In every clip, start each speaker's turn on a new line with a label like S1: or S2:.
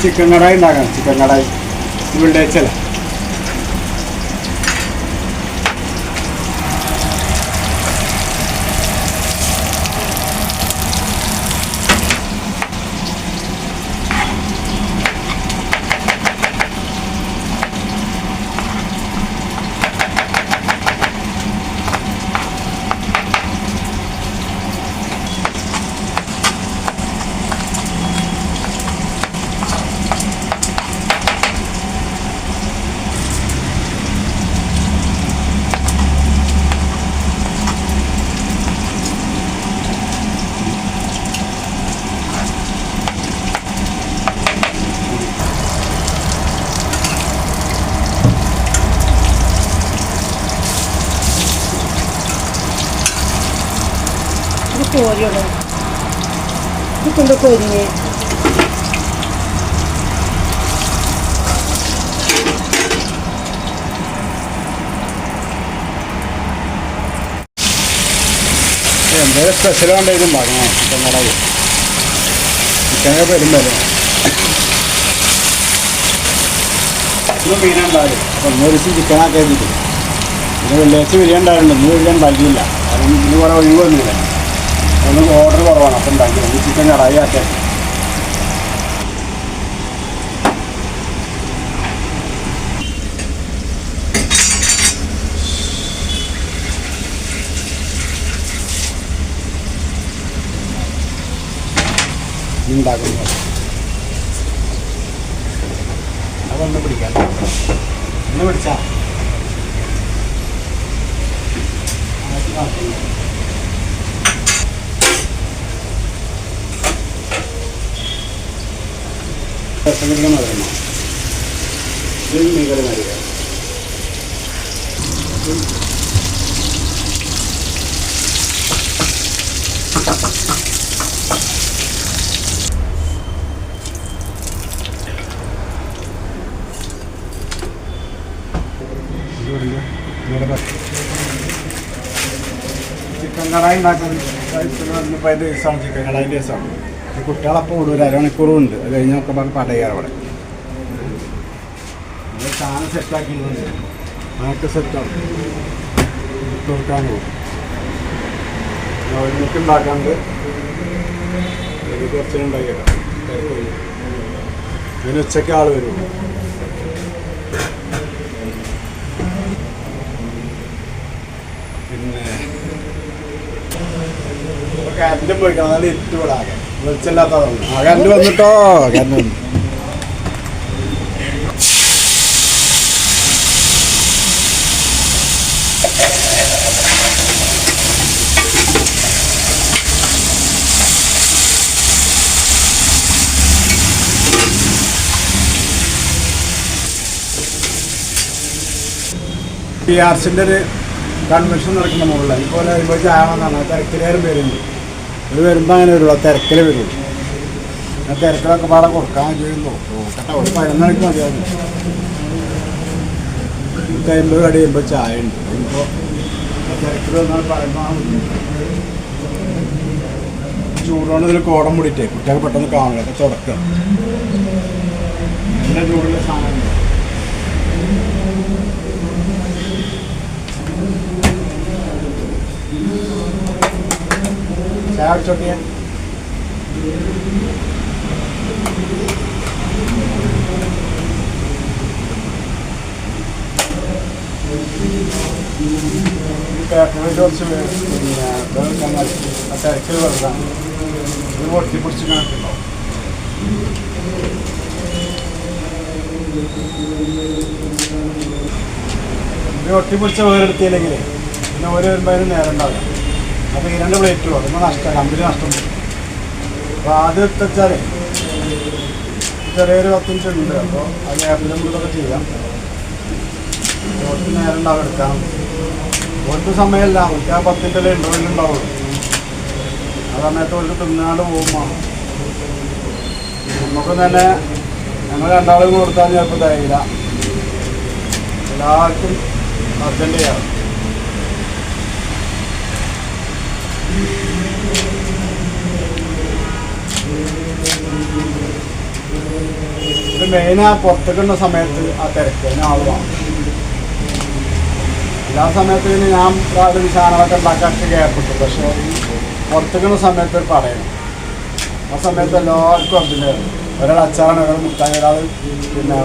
S1: Chicken kadai ഉണ്ടാക്കണം. Chicken kadai വെള്ളിയാഴ്ച
S2: കോരിയുള്ളൂ. ഇത് കൊണ്ട് കൊരിഞ്ഞ്
S1: എന്തെങ്കിലും സ്പെഷ്യൽ വേണ്ടത് ഉണ്ടാക്കണം. ചിക്കൻ കടായി ചിക്കനൊക്കെ വരുമ്പോൾ ഇന്ന് മീനുണ്ടാവും. അപ്പം ഇന്ന് ഒരു ദിവസം ചിക്കനൊക്കെ എഴുതിയിട്ട് പിന്നെ വെള്ളിയാഴ്ച ബിരിയാണി ഉണ്ടായിരുന്നു. ഇന്ന് ബിരിയാണി ഉണ്ടാക്കിയില്ല. കാരണം ഇന്ന് കുറേ ഒഴിവൊന്നുമില്ല. ഒന്ന് ഓർഡർ കുറവാണ്. അപ്പം ഉണ്ടാക്കി ഒന്ന് ചിക്കൻ കടായി ആക്കിയാൽ ഉണ്ടാക്കുന്നത്. അതൊന്ന് പിടിക്കാം. ഒന്ന് പിടിച്ചാ ചിക്കൻ കടായി ഉണ്ടാക്കുന്നത് ഇന്നിപ്പോൾ അതിൻ്റെ ദിവസമാണ്. ചിക്കൻ കടായിൻ്റെ ദിവസമാണ്. കുട്ടികളപ്പം കൂടും. ഒരു അരമണിക്കൂറും ഉണ്ട്. അത് കഴിഞ്ഞൊക്കെ പറഞ്ഞ് പടയാറ് അവിടെ സാധനം സെറ്റാക്കിയിട്ടുണ്ട്. അതൊക്കെ സെറ്റാണ്. കൊടുക്കാൻ പോകും. അവർക്ക് ഉണ്ടാക്കാണ്ട് കുറച്ച് ഉണ്ടാക്കിയേക്കാം. അതിന് ഉച്ചയ്ക്ക് ആൾ വരും. പിന്നെ കരണ്ടും പോയിക്കണം. നല്ല ഇട്ടുകൂടാകെ വെളിച്ചല്ലാത്തതാണ്. ആ കരണ്ട് വന്നിട്ടോ. കരണ്ട് വന്നു. PRCൻ്റെ ഒരു കൺവെൻഷൻ നടക്കുന്ന മുകളിൽ ഇപ്പോൾ വരുമ്പോൾ ചായമെന്നാണ്. തിരക്കിലേറും വരുന്നു. ഇത് വരുമ്പോൾ അങ്ങനെ വരുള്ളൂ. തിരക്കിൽ വരുള്ളൂ. ആ തിരക്കിലൊക്കെ പാടെ കൊടുക്കാൻ ചെയ്യുന്നു. കേട്ടോ ഒരു 11 മണിക്ക് മതിയാകുന്നു. 50 കടി ചെയ്യുമ്പോൾ ചായ ഉണ്ട്. ഇപ്പോൾ തിരക്കിൽ വന്നാൽ പറയുമ്പോൾ ചൂടുകൊണ്ട് ഇതിൽ കോടം മുടിയിട്ടേ കുട്ടികൾക്ക് പെട്ടെന്ന് കാണില്ല. അപ്പോൾ തുടക്കുക നല്ല ചൂടുള്ള സാധനം. ചായ അടിച്ചോട്ടിയാ കുറച്ച് തിരക്കിൽ വെള്ളമാണ്. ഇത് പൊട്ടി പിടിച്ച് കണക്കുണ്ടാവും. ഇത് ഒട്ടിപ്പിടിച്ച വേറെടുത്തില്ലെങ്കിൽ പിന്നെ ഓരോ വരുമ്പോൾ അതിന് നേരം ഉണ്ടാവില്ല. അപ്പോൾ ഈ 2 പ്ലേറ്റും അതൊന്നും നഷ്ടമാണ്. കമ്പനി നഷ്ടം വരും. അപ്പോൾ ആദ്യം എത്തിച്ചാൽ ചെറിയൊരു 10 മിനിറ്റ് ഉണ്ട്. അപ്പോൾ ആ ഗ്യാപ്പിൽ നമുക്കിതൊക്കെ ചെയ്യാം. കുറച്ച് നേരം ഉണ്ടാവും എടുക്കാം. ഒരു സമയമല്ല. നമുക്ക് ആ 10 മിനിറ്റല്ലേ ഇൻ്റർവെൽ ഉണ്ടാവുള്ളൂ. ആ സമയത്ത് ഒരു തിന്നാണ്ട് പോകുമ്പോൾ നമുക്ക് തന്നെ ഞങ്ങൾ 2 ആളും കൊടുത്താൽ ചിലപ്പോൾ തയ്യില്ല. എല്ലാവർക്കും അർജൻറ്റ് ചെയ്യാം. മെയിൻ ആ പുറത്തേക്കുന്ന സമയത്ത് ആ തിരക്ക് അതിന് ആൾ വേണം. എല്ലാ സമയത്ത് ഞാൻ രാവിലെ സാധനങ്ങളൊക്കെ ഉണ്ടാക്കാൻ ഗ്യാപ്പ് കിട്ടും. പക്ഷേ പുറത്തേക്കുന്ന സമയത്ത് ഒരു പറയണം. ആ സമയത്ത് എല്ലാവർക്കും അതിൻ്റെ ഒരാൾ അച്ചാറാണ്, ഒരാൾ മുട്ടായി, ഒരാൾ പിന്നെ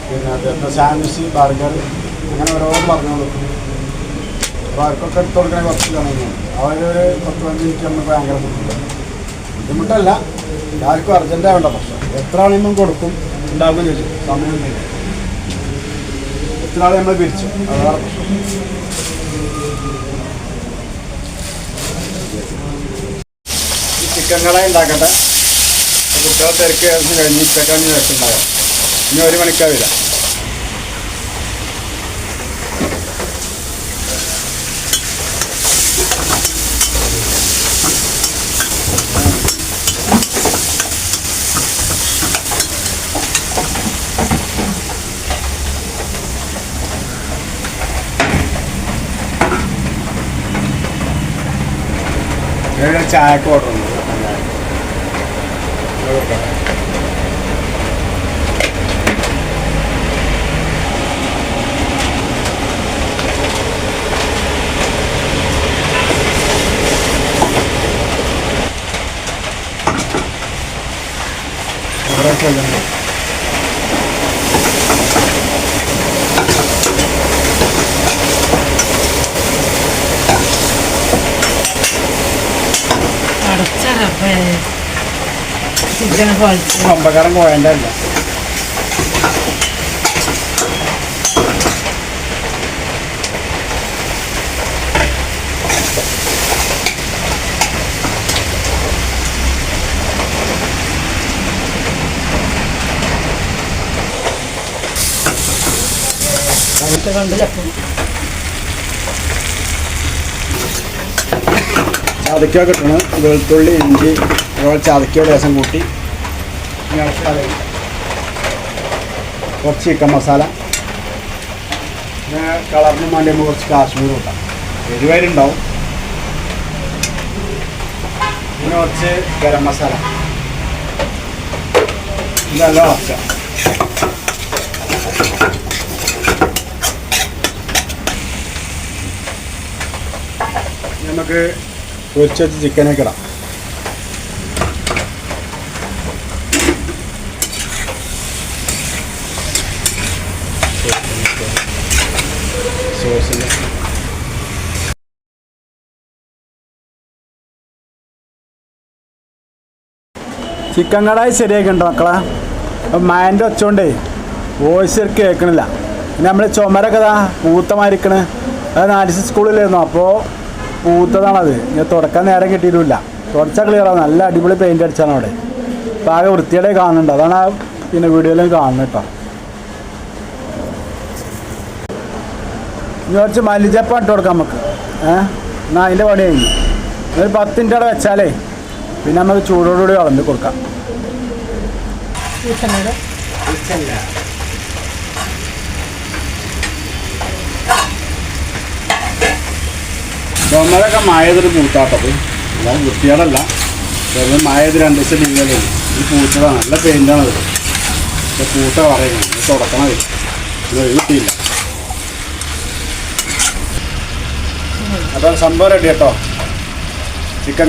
S1: പിന്നെ സാൻഡ്വിച്ച്, ബർഗർ, അങ്ങനെ ഓരോന്ന് പറഞ്ഞു കൊടുക്കും. അപ്പോൾ അവർക്കൊക്കെ എടുത്ത് കൊടുക്കണേ കുറച്ച് കാണുന്നു. അവരൊരു 10-15 മിനിറ്റ് നമുക്ക് ഭയങ്കര ബുദ്ധിമുട്ടല്ല. ആർക്കും അർജൻറ്റാവേണ്ട പ്രശ്നം. എത്ര ആണെങ്കിലും കൊടുക്കും, ഉണ്ടാകും ചോദിച്ചു. സമയം എത്ര ആളെ നമ്മൾ പിരിച്ചു, അതാണ് പ്രശ്നം. ചിക്കൻ കടായി ഉണ്ടാക്കട്ടെ. കുട്ടികളെ തിരക്ക് ഏകദേശം കഴിഞ്ഞ് ഉച്ചക്കാണ് ശേഷം ഉണ്ടാകാം. ഇനി 1 മണിക്കാവില്ല. ചായക്ക് ഓർഡർ ഉണ്ട്. കൊമ്പക്കാരൻ പോയണ്ട അല്ല. ചതയ്ക്ക കിട്ടണം. വെളുത്തുള്ളി, ഇഞ്ചി, അതുപോലെ ചതയ്ക്ക ലേശം കൂട്ടി കുറച്ച് ചിക്കൻ മസാല, പിന്നെ കളറിന് വേണ്ടി നമുക്ക് കുറച്ച് കാശ്മീർ കൂട്ടാം. എരിവയിലുണ്ടാവും. പിന്നെ കുറച്ച് ഗരം മസാല, ഇതെല്ലാം വയ്ക്കാം. നമുക്ക് പൊരിച്ച് വെച്ച് ചിക്കനൊക്കെ ഇടാം. സോസിന് ചിക്കൻ കടായി ശരിയാക്കണ്ടോ മക്കളെ? മയൻ്റെ ഒച്ചോണ്ടേ വോയിസ് കേൾക്കണില്ല. പിന്നെ നമ്മൾ ചുമരൊക്കെ ഇതാ പൂത്തമാരിക്കണ്. അത് 4 സ്കൂളിലായിരുന്നു. അപ്പോൾ പൂത്തതാണത്. ഞാൻ തുടക്കാൻ നേരം കിട്ടിയിട്ടില്ല. തുടച്ചാൽ ക്ലിയറാണ്. നല്ല അടിപൊളി പെയിൻ്റ് അടിച്ചാണ് അവിടെ. അപ്പോൾ ആകെ വൃത്തിയുടെ കാണുന്നുണ്ട്. അതാണ് പിന്നെ വീഡിയോയിലും കാണുന്നത് കേട്ടോ. ഇനി കുറച്ച് മല്ലിച്ചപ്പം ഇട്ട് കൊടുക്കാം നമുക്ക്. എന്നാൽ അതിൻ്റെ പണി കഴിഞ്ഞു. ഒരു 10 മിനിറ്റ് അവിടെ വെച്ചാലേ പിന്നെ നമുക്ക് ചൂടോടുകൂടി വിളമ്പി കൊടുക്കാം. ചുമരൊക്കെ മായതൊരു പൂത്താട്ടത്. അല്ലാതെ വൃത്തിയോടല്ല. ചെറുത് മായത് 2 ദിവസം ലീവാണ്. ഈ പൂച്ചതാണ്. നല്ല പെയിൻ്റാണത്. പക്ഷെ പൂത്ത പറയുന്നത് തുടക്കണത് കിട്ടിയില്ല. അപ്പോൾ സംഭവം റെഡി കേട്ടോ. ചിക്കൻ